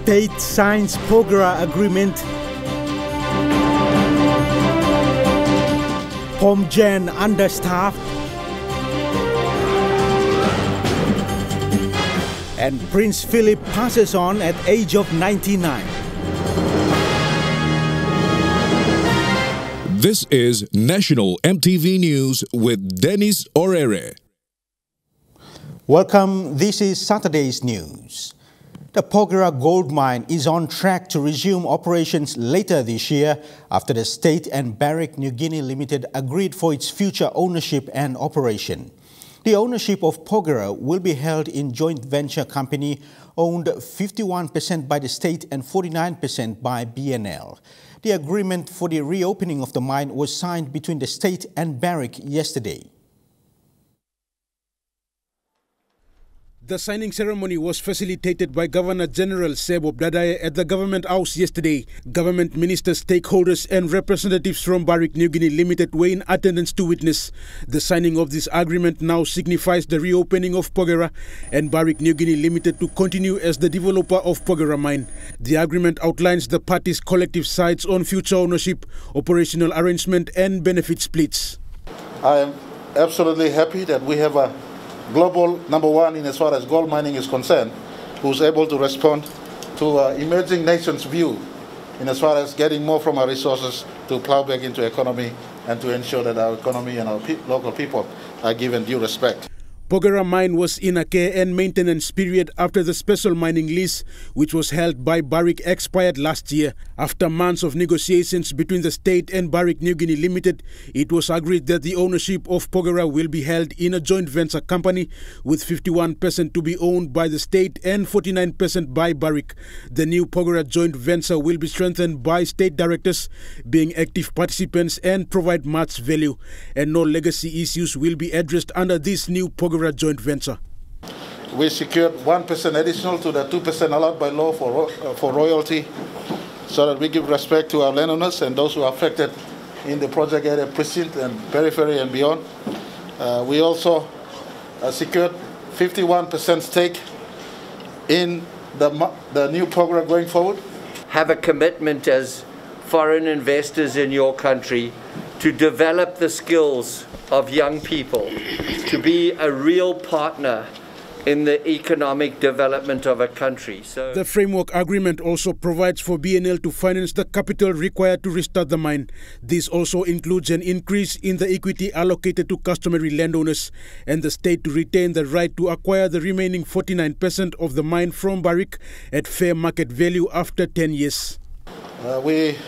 State signs Porgera Agreement. PomGen understaffed. And Prince Philip passes on at age of 99. This is National EMTV News with Dennis Orere. Welcome, this is Saturday's news. The Porgera gold mine is on track to resume operations later this year after the state and Barrick New Guinea Limited agreed for its future ownership and operation. The ownership of Porgera will be held in joint venture company owned 51% by the state and 49% by BNL. The agreement for the reopening of the mine was signed between the state and Barrick yesterday. The signing ceremony was facilitated by Governor-General Sebo Dadaye at the Government House yesterday. Government ministers, stakeholders and representatives from Barrick New Guinea Limited were in attendance to witness. The signing of this agreement now signifies the reopening of Porgera and Barrick New Guinea Limited to continue as the developer of Porgera mine. The agreement outlines the parties' collective sides on future ownership, operational arrangement and benefit splits. I am absolutely happy that we have a global number one in as far as gold mining is concerned, who's able to respond to emerging nations' view in as far as getting more from our resources to plow back into economy and to ensure that our economy and our local people are given due respect. Porgera mine was in a care and maintenance period after the special mining lease, which was held by Barrick, expired last year. After months of negotiations between the state and Barrick New Guinea Limited, it was agreed that the ownership of Porgera will be held in a joint venture company with 51% to be owned by the state and 49% by Barrick. The new Porgera joint venture will be strengthened by state directors being active participants and provide much value, and no legacy issues will be addressed under this new Porgera joint venture. We secured 1% additional to the 2% allowed by law for royalty, so that we give respect to our landowners and those who are affected in the project area precinct and periphery and beyond. We also secured 51% stake in the new Porgera going forward. Have a commitment as foreign investors in your country to develop the skills of young people, to be a real partner in the economic development of a country. The framework agreement also provides for BNL to finance the capital required to restart the mine. This also includes an increase in the equity allocated to customary landowners and the state to retain the right to acquire the remaining 49% of the mine from Barrick at fair market value after 10 years. We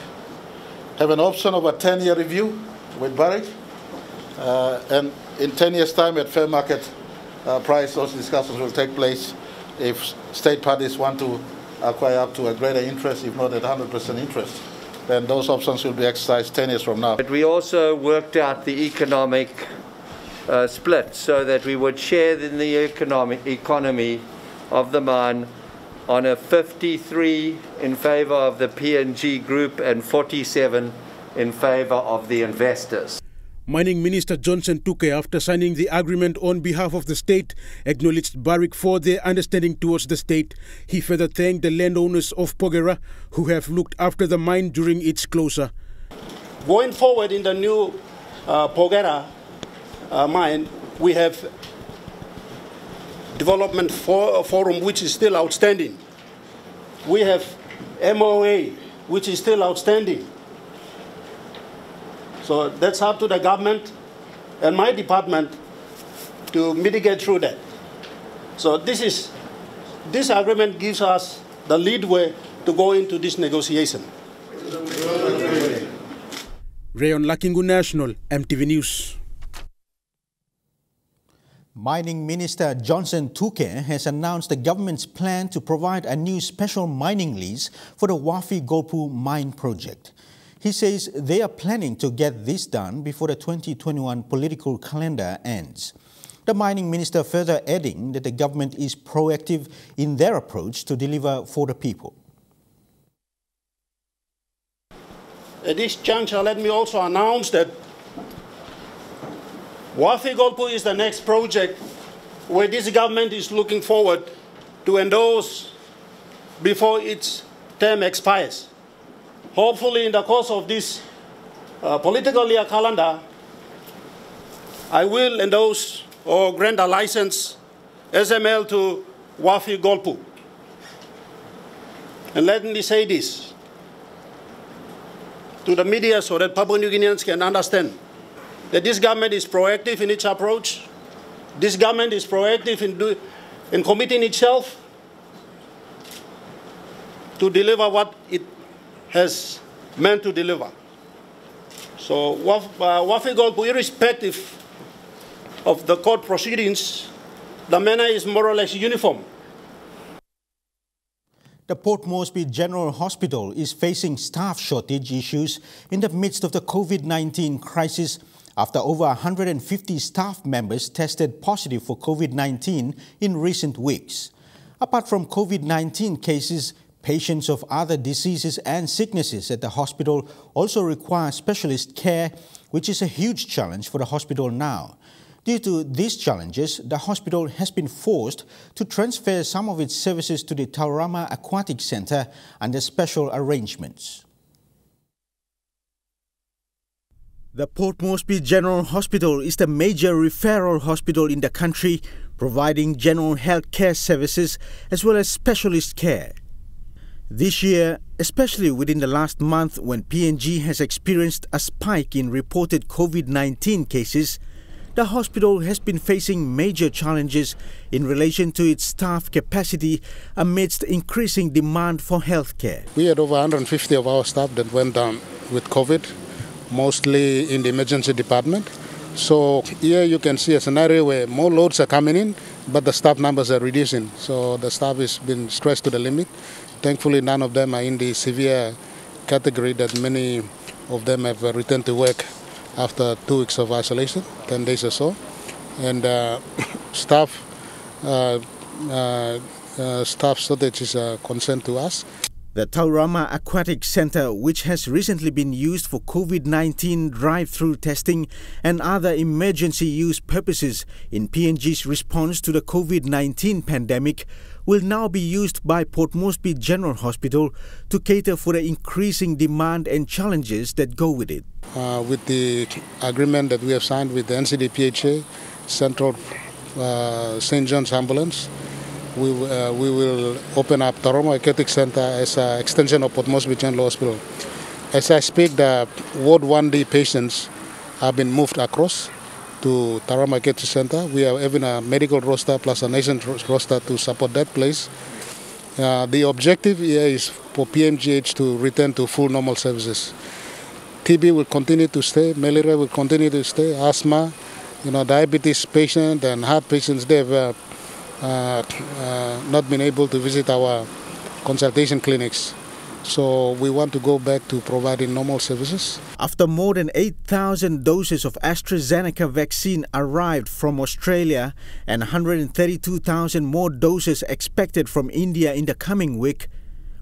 have an option of a 10-year review with Barrick, and in 10 years' time at fair market price, those discussions will take place if state parties want to acquire up to a greater interest, if not at 100% interest. Then those options will be exercised 10 years from now. But we also worked out the economic split so that we would share in the economy of the mine on a 53 in favor of the PNG group and 47 in favor of the investors. Mining Minister Johnson Tuke, after signing the agreement on behalf of the state, acknowledged Barrick for their understanding towards the state. He further thanked the landowners of Porgera who have looked after the mine during its closure. Going forward in the new Porgera mine, we have development forum which is still outstanding. We have MOA which is still outstanding. So that's up to the government and my department to mitigate through that. So this agreement gives us the leadway to go into this negotiation. Rayon Lakingu National, EMTV News. Mining Minister Johnson Tuke has announced the government's plan to provide a new special mining lease for the Wafi-Golpu mine project. He says they are planning to get this done before the 2021 political calendar ends. The mining minister further adding that the government is proactive in their approach to deliver for the people. At this juncture, let me also announce that Wafi-Golpu is the next project where this government is looking forward to endorse before its term expires. Hopefully, in the course of this political year calendar, I will endorse or grant a license SML to Wafi Golpu. And let me say this to the media so that Papua New Guineans can understand that this government is proactive in its approach. This government is proactive in committing itself to deliver what it has meant to deliver. So Wafi Golpu, irrespective of the court proceedings, the manner is more or less uniform. The Port Moresby General Hospital is facing staff shortage issues in the midst of the COVID-19 crisis after over 150 staff members tested positive for COVID-19 in recent weeks. Apart from COVID-19 cases, patients of other diseases and sicknesses at the hospital also require specialist care, which is a huge challenge for the hospital now. Due to these challenges, the hospital has been forced to transfer some of its services to the Tauranga Aquatic Centre under special arrangements. The Port Moresby General Hospital is the major referral hospital in the country, providing general health care services as well as specialist care. This year, especially within the last month when PNG has experienced a spike in reported COVID-19 cases, the hospital has been facing major challenges in relation to its staff capacity amidst increasing demand for health care. We had over 150 of our staff that went down with COVID, mostly in the emergency department. So here you can see a scenario where more loads are coming in, but the staff numbers are reducing. So the staff has been stressed to the limit. Thankfully, none of them are in the severe category that many of them have returned to work after 2 weeks of isolation, 10 days or so. And staff shortage is a concern to us. The Tauranga Aquatic Centre, which has recently been used for COVID-19 drive-through testing and other emergency use purposes in PNG's response to the COVID-19 pandemic, will now be used by Port Moresby General Hospital to cater for the increasing demand and challenges that go with it. With the agreement that we have signed with the NCDPHA, Central St. John's Ambulance, we will open up Tauranga Aquatic Centre as an extension of Port Moresby General Hospital. As I speak, the Ward 1D patients have been moved across to Tauranga Aquatic Centre. We are having a medical roster plus a nation roster to support that place. The objective here is for PMGH to return to full normal services. TB will continue to stay, malaria will continue to stay, asthma, diabetes patients and heart patients, they have not been able to visit our consultation clinics. So we want to go back to providing normal services. After more than 8,000 doses of AstraZeneca vaccine arrived from Australia and 132,000 more doses expected from India in the coming week,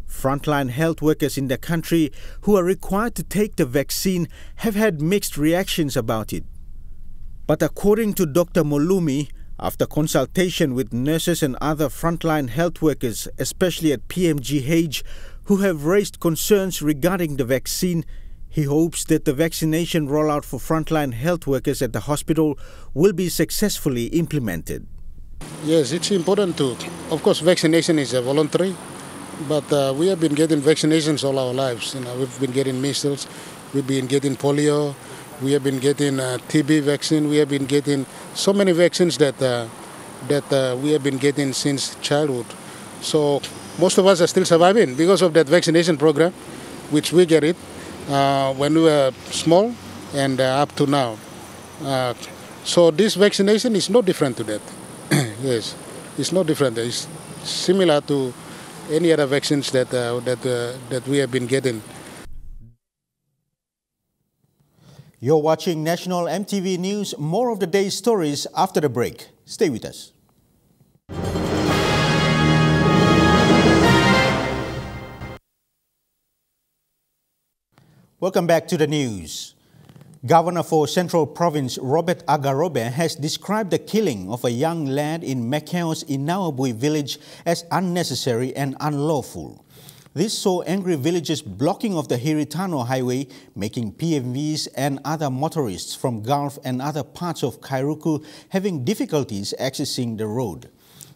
frontline health workers in the country who are required to take the vaccine have had mixed reactions about it. But according to Dr. Molumi, after consultation with nurses and other frontline health workers, especially at PMGH, who have raised concerns regarding the vaccine, he hopes that the vaccination rollout for frontline health workers at the hospital will be successfully implemented. Yes, it's important to, of course, vaccination is voluntary, but we have been getting vaccinations all our lives. We've been getting measles, we've been getting polio, we have been getting TB vaccine, we have been getting so many vaccines that we have been getting since childhood. So most of us are still surviving because of that vaccination program, which we get it when we were small and up to now. So this vaccination is no different to that. Yes, it's no different. It's similar to any other vaccines that we have been getting. You're watching National EMTV News. More of the day's stories after the break. Stay with us. Welcome back to the news. Governor for Central Province Robert Agarobe has described the killing of a young lad in Macao's Inawabui village as unnecessary and unlawful. This saw angry villagers blocking off the Hiritano highway, making PMVs and other motorists from Gulf and other parts of Kairuku having difficulties accessing the road.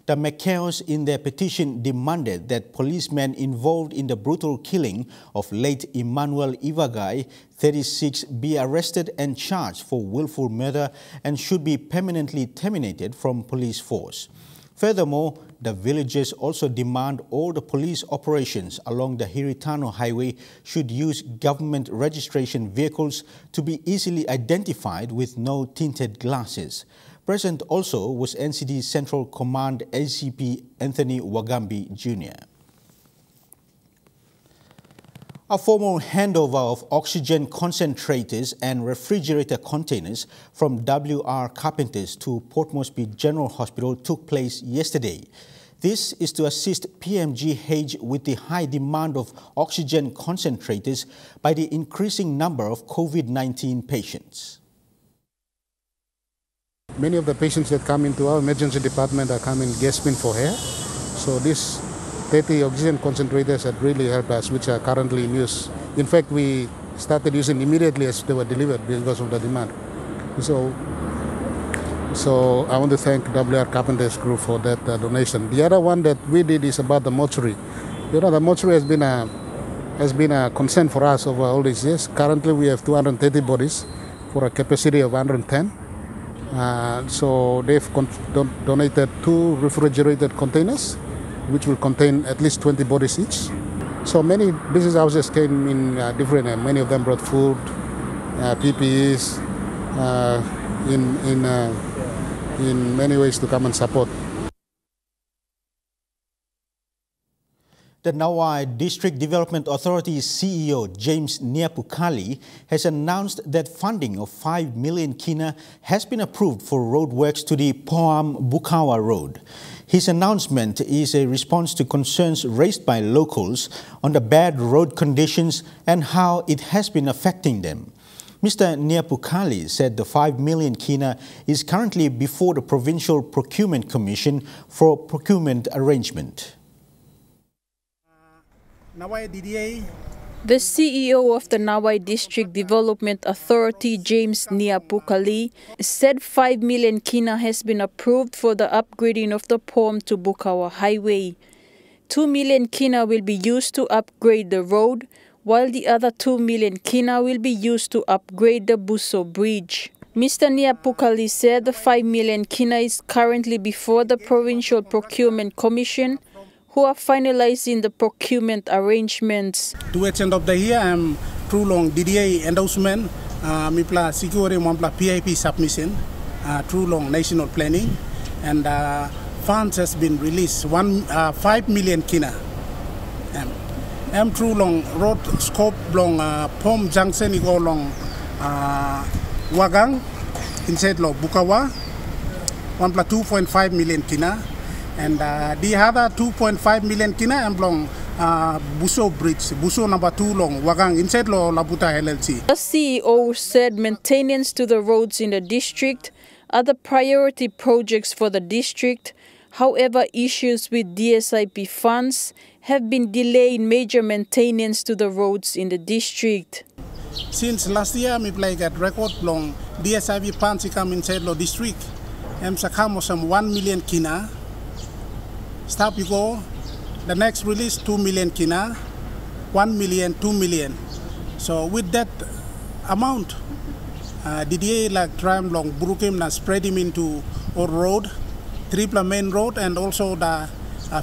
The Macaos in their petition demanded that policemen involved in the brutal killing of late Emmanuel Ivagai, 36, be arrested and charged for willful murder and should be permanently terminated from police force. Furthermore, the villagers also demand all the police operations along the Hiritano highway should use government registration vehicles to be easily identified with no tinted glasses. Present also was NCD Central Command ACP Anthony Wagambi Jr. A formal handover of oxygen concentrators and refrigerator containers from WR Carpenters to Port Moresby General Hospital took place yesterday. This is to assist PMGH with the high demand of oxygen concentrators by the increasing number of COVID-19 patients. Many of the patients that come into our emergency department are coming gasping for air. So these 30 oxygen concentrators have really helped us, which are currently in use. In fact, we started using immediately as they were delivered because of the demand. So I want to thank WR Carpenters Group for that donation. The other one that we did is about the mortuary. You know, the mortuary has been a concern for us over all these years. Currently, we have 230 bodies for a capacity of 110. So they've donated 2 refrigerated containers, which will contain at least 20 bodies each. So many business houses came in different, many of them brought food, PPEs, in many ways to come and support. The Nawai District Development Authority CEO James Niapukali has announced that funding of 5 million kina has been approved for roadworks to the Poam-Bukawa Road. His announcement is a response to concerns raised by locals on the bad road conditions and how it has been affecting them. Mr. Niapukali said the 5 million kina is currently before the Provincial Procurement Commission for procurement arrangement. The CEO of the Nawai District Development Authority, James Niapukali, said 5 million kina has been approved for the upgrading of the Pom to Bukawa Highway. 2 million kina will be used to upgrade the road, while the other 2 million kina will be used to upgrade the Buso Bridge. Mr. Niapukali said the 5 million kina is currently before the Provincial Procurement Commission, who are finalizing the procurement arrangements. Towards the end of the year, I'm through long DDA endorsement, mipla security mampla PIP submission, through long national planning, and funds has been released 5 million kina. I'm through long road scope long Pom Junction go long Wagang inside lo Bukawa, 2.5 million kina. And the other 2.5 million kina and long Buso Bridge, Buso number 2 long, Wagang inside lo Labuta LLC. The CEO said maintenance to the roads in the district are the priority projects for the district. However, issues with DSIP funds have been delaying major maintenance to the roads in the district. Since last year, we play at record long DSIP funds come inside lo district. Sakamo some 1 million kina. Stop you go, the next release 2 million kina, 1 million, 2 million. So with that amount, DDA like try long Burukim na spread him into our road, triple main road and also the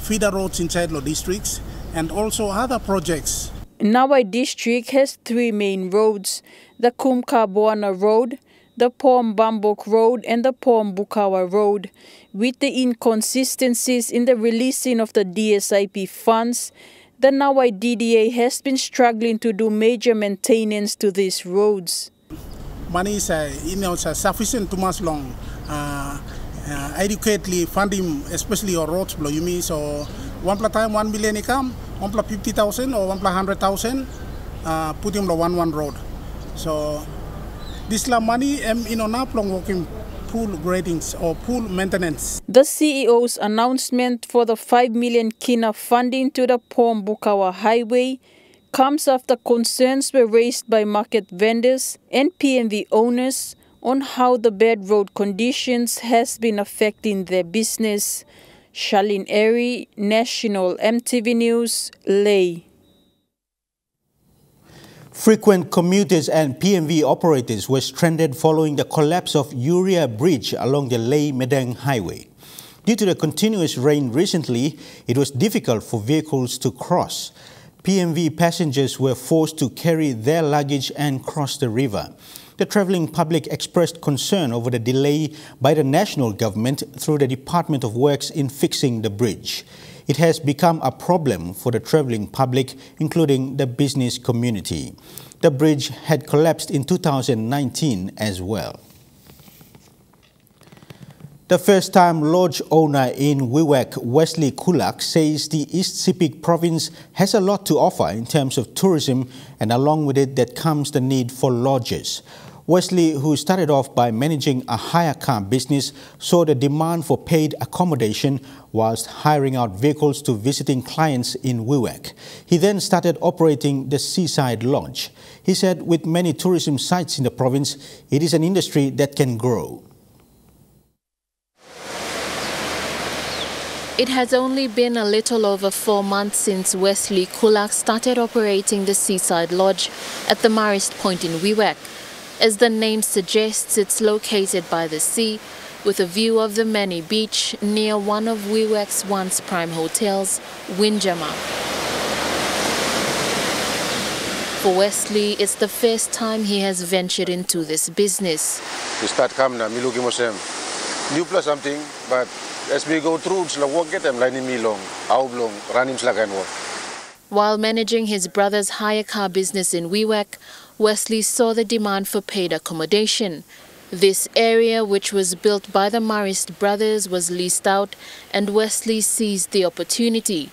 feeder roads inside the districts and also other projects. Nawai district has 3 main roads, the Kumka-Buana Road, the Pom Bambok Road and the Pom Bukawa Road. With the inconsistencies in the releasing of the DSIP funds, the Nawai DDA has been struggling to do major maintenance to these roads. Money is sufficient to much long adequately funding, especially our roads. You mean so one time 1 million income, 50,000 or 100,000, put him the one road. So This la money naplong working pool gradings or pool maintenance. The CEO's announcement for the 5 million kina funding to the Pom-Bukawa Highway comes after concerns were raised by market vendors and PMV owners on how the bad road conditions has been affecting their business. Charlene Airy, National EMTV News, Leh. Frequent commuters and PMV operators were stranded following the collapse of Urea Bridge along the Leh-Medang Highway. Due to the continuous rain recently, it was difficult for vehicles to cross. PMV passengers were forced to carry their luggage and cross the river. The travelling public expressed concern over the delay by the national government through the Department of Works in fixing the bridge. It has become a problem for the travelling public, including the business community. The bridge had collapsed in 2019 as well. The first-time lodge owner in Wewak, Wesley Kulak, says the East Sepik province has a lot to offer in terms of tourism, and along with it that comes the need for lodges. Wesley, who started off by managing a hire car business, saw the demand for paid accommodation whilst hiring out vehicles to visiting clients in Wewak. He then started operating the Seaside Lodge. He said with many tourism sites in the province, it is an industry that can grow. It has only been a little over 4 months since Wesley Kulak started operating the Seaside Lodge at the Marist Point in Wewak. As the name suggests, it's located by the sea, with a view of the Mani Beach near one of Wewak's once prime hotels, Windjammer. For Wesley, it's the first time he has ventured into this business. We start coming now, me looking new plus something, but as we go through, it's like work get them lining me long, how long, running like and work. While managing his brother's hire car business in Wewak, Wesley saw the demand for paid accommodation. This area, which was built by the Marist brothers, was leased out, and Wesley seized the opportunity.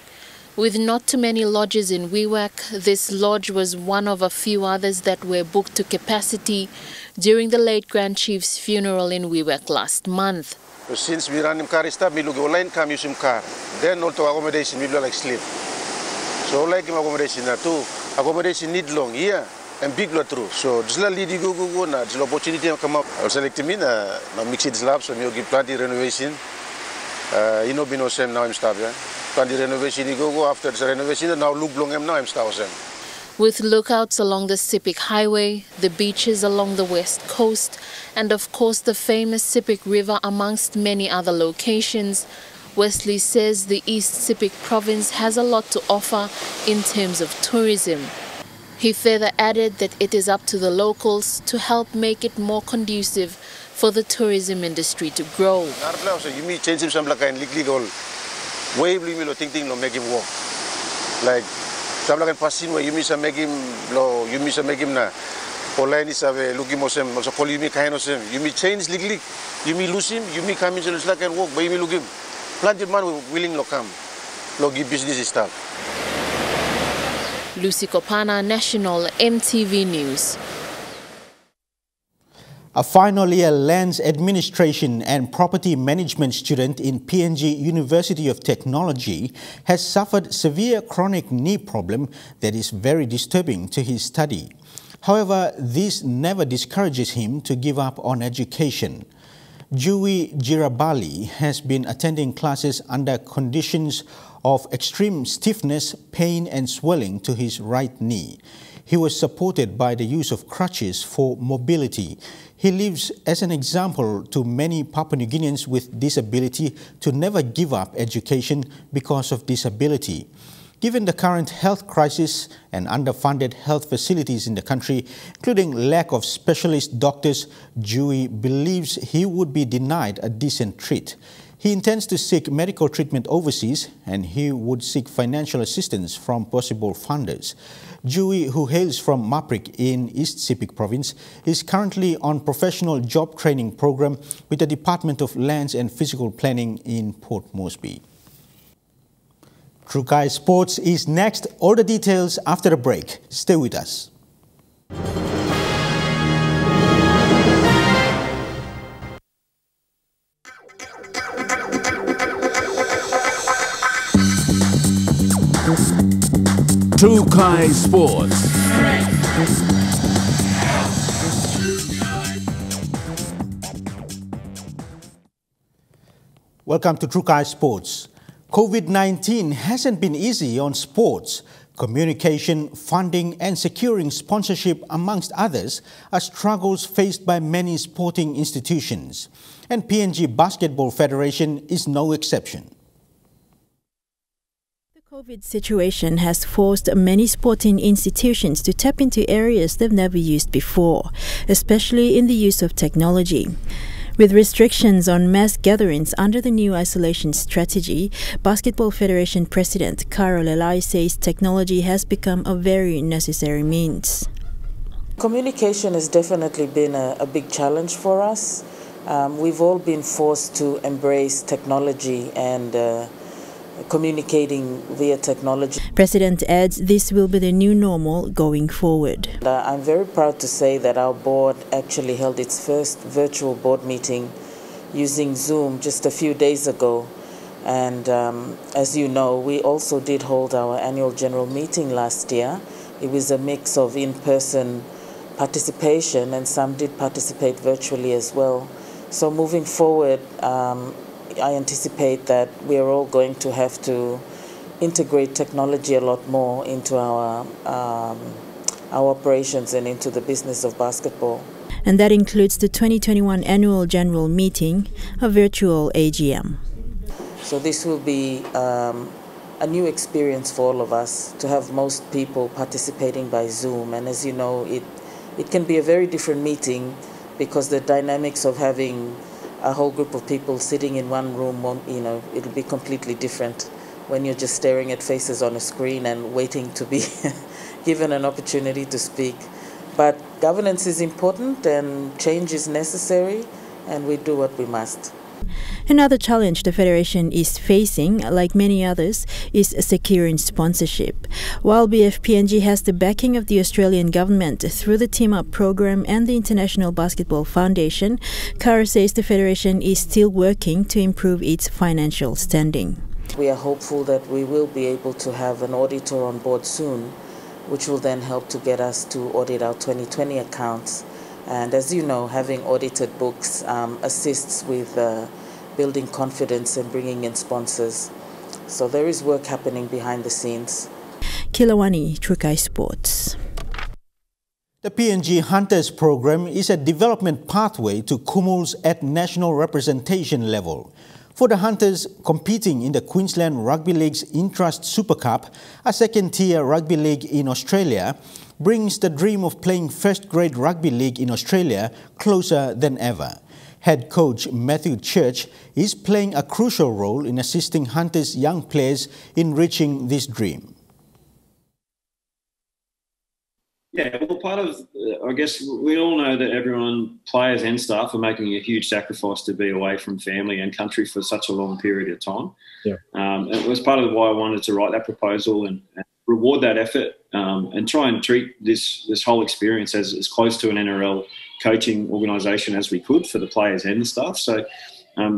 With not too many lodges in Wewak, this lodge was one of a few others that were booked to capacity during the late Grand Chief's funeral in Wewak last month. Since we run in car stuff, we look online come use car. Then also accommodation, we like sleep. So like accommodation too. Accommodation need long here and big lot through. So this lead go na this opportunity come up. I select me na mix it slab so me give plenty renovation. You know been same now I'm stop yeah. Plenty renovation go after the renovation now look long now I'm stop same. With lookouts along the Sepik Highway, the beaches along the west coast, and of course the famous Sepik River amongst many other locations, Wesley says the East Sepik province has a lot to offer in terms of tourism. He further added that it is up to the locals to help make it more conducive for the tourism industry to grow. You may change some like legal way to make him work. Like some like passing where you miss make him na online is looking mosem also call you me kind of you may change legally, you may lose him, you may come into the slack and work, but you may look him. Plenty of man willing to come, give business stuff. Lucy Kopana, National EMTV News. A final year lands administration and property management student in PNG University of Technology has suffered severe chronic knee problem that is very disturbing to his study. However, this never discourages him to give up on education. Jui Jirabali has been attending classes under conditions of extreme stiffness, pain and swelling to his right knee. He was supported by the use of crutches for mobility. He lives as an example to many Papua New Guineans with disability to never give up education because of disability. Given the current health crisis and underfunded health facilities in the country, including lack of specialist doctors, Jui believes he would be denied a decent treat. He intends to seek medical treatment overseas, and he would seek financial assistance from possible funders. Jui, who hails from Maprik in East Sepik Province, is currently on professional job training program with the Department of Lands and Physical Planning in Port Moresby. True Guys Sports is next. All the details after the break. Stay with us. Tukai Sports. Welcome to Tukai Sports. COVID-19 hasn't been easy on sports. Communication, funding and securing sponsorship, amongst others, are struggles faced by many sporting institutions. And PNG Basketball Federation is no exception. The COVID situation has forced many sporting institutions to tap into areas they've never used before, especially in the use of technology. With restrictions on mass gatherings under the new isolation strategy, Basketball Federation President Carol Elai says technology has become a very necessary means. Communication has definitely been a big challenge for us. We've all been forced to embrace technology and communicating via technology. President adds this will be the new normal going forward. I'm very proud to say that our board actually held its first virtual board meeting using Zoom just a few days ago. And as you know, we also did hold our annual general meeting last year. It was a mix of in-person participation and some did participate virtually as well. So moving forward, I anticipate that we are all going to have to integrate technology a lot more into our operations and into the business of basketball. And that includes the 2021 Annual General Meeting, a virtual AGM. So this will be a new experience for all of us to have most people participating by Zoom. And as you know, it can be a very different meeting because the dynamics of having a whole group of people sitting in one room, it'll be completely different when you're just staring at faces on a screen and waiting to be given an opportunity to speak. But governance is important and change is necessary, and we do what we must. Another challenge the Federation is facing, like many others, is securing sponsorship. While BFPNG has the backing of the Australian government through the Team Up program and the International Basketball Foundation, Kara says the Federation is still working to improve its financial standing. We are hopeful that we will be able to have an auditor on board soon, which will then help to get us to audit our 2020 accounts. And as you know, having audited books assists with building confidence and bringing in sponsors. So there is work happening behind the scenes. Kilawani, Tukai Sports. The PNG Hunters program is a development pathway to Kumul's at national representation level. For the Hunters competing in the Queensland Rugby League's Intrust Super Cup, a second-tier rugby league in Australia, brings the dream of playing first-grade rugby league in Australia closer than ever. Head coach Matthew Church is playing a crucial role in assisting Hunters' young players in reaching this dream. Yeah, well, part of, I guess, we all know that everyone, players and staff, are making a huge sacrifice to be away from family and country for such a long period of time. Yeah. It was part of why I wanted to write that proposal and reward that effort and try and treat this whole experience as close to an NRL coaching organisation as we could for the players and the staff. So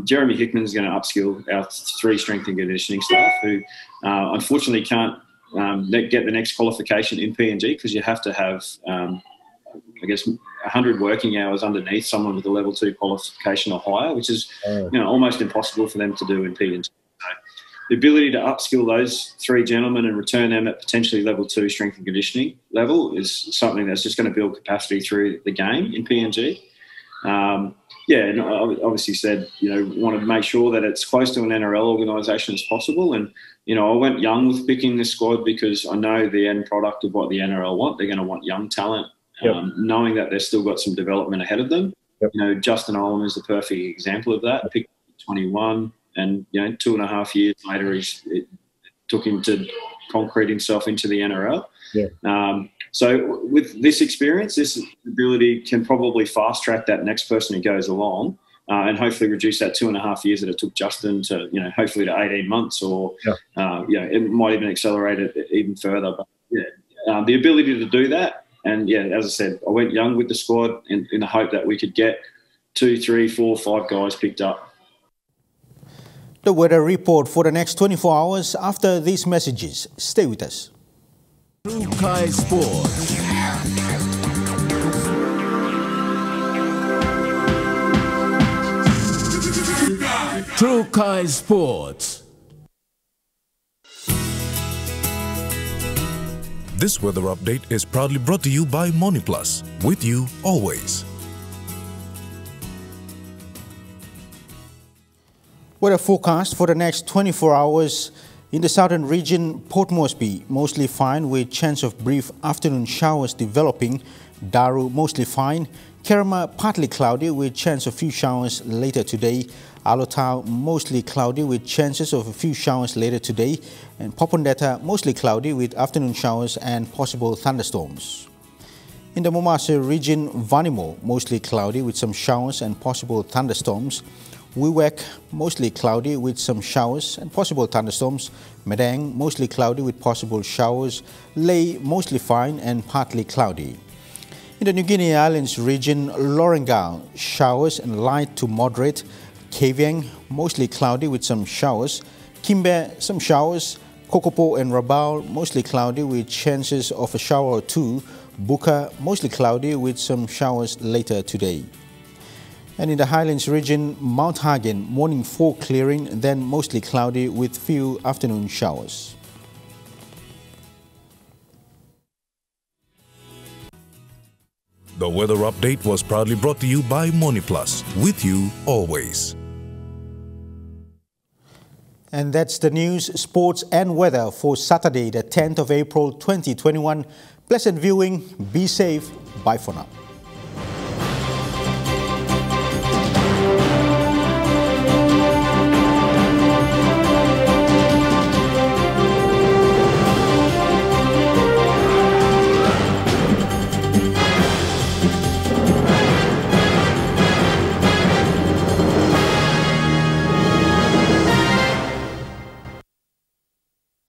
Jeremy Hickman is going to upskill our 3 strength and conditioning staff who unfortunately can't get the next qualification in PNG because you have to have, I guess, 100 working hours underneath someone with a level 2 qualification or higher, which is almost impossible for them to do in PNG. So the ability to upskill those 3 gentlemen and return them at potentially level 2 strength and conditioning level is something that's just going to build capacity through the game in PNG. And I obviously said, want to make sure that it's close to an NRL organisation as possible. And, I went young with picking this squad because I know the end product of what the NRL want. They're going to want young talent, knowing that they've still got some development ahead of them. Yep. Justin Olam is the perfect example of that. Picked 21 and, 2.5 years later, it took him to concrete himself into the NRL. Yeah. So with this experience, this ability can probably fast track that next person who goes along and hopefully reduce that 2.5 years that it took Justin to, hopefully to 18 months or, it might even accelerate it even further. But the ability to do that. And as I said, I went young with the squad in the hope that we could get 2, 3, 4, 5 guys picked up. The weather report for the next 24 hours after these messages. Stay with us. True Kai Sports. True Kai Sports. This weather update is proudly brought to you by MoneyPlus, with you always. Weather forecast for the next 24 hours. In the southern region, Port Moresby, mostly fine with chance of brief afternoon showers developing. Daru, mostly fine. Kerama, partly cloudy with chance of few showers later today. Alotau, mostly cloudy with chances of a few showers later today. And Popondetta, mostly cloudy with afternoon showers and possible thunderstorms. In the Momasa region, Vanimo, mostly cloudy with some showers and possible thunderstorms. Wewak, mostly cloudy with some showers and possible thunderstorms. Medang, mostly cloudy with possible showers. Ley, mostly fine and partly cloudy. In the New Guinea Islands region, Lorengau, showers and light to moderate. Kavieng, mostly cloudy with some showers. Kimbe, some showers. Kokopo and Rabaul, mostly cloudy with chances of a shower or two. Buka, mostly cloudy with some showers later today. And in the Highlands region, Mount Hagen, morning 4 clearing, then mostly cloudy with few afternoon showers. The weather update was proudly brought to you by MoneyPlus, with you always. And that's the news, sports and weather for Saturday, the 10th of April 2021. Pleasant viewing, be safe, bye for now.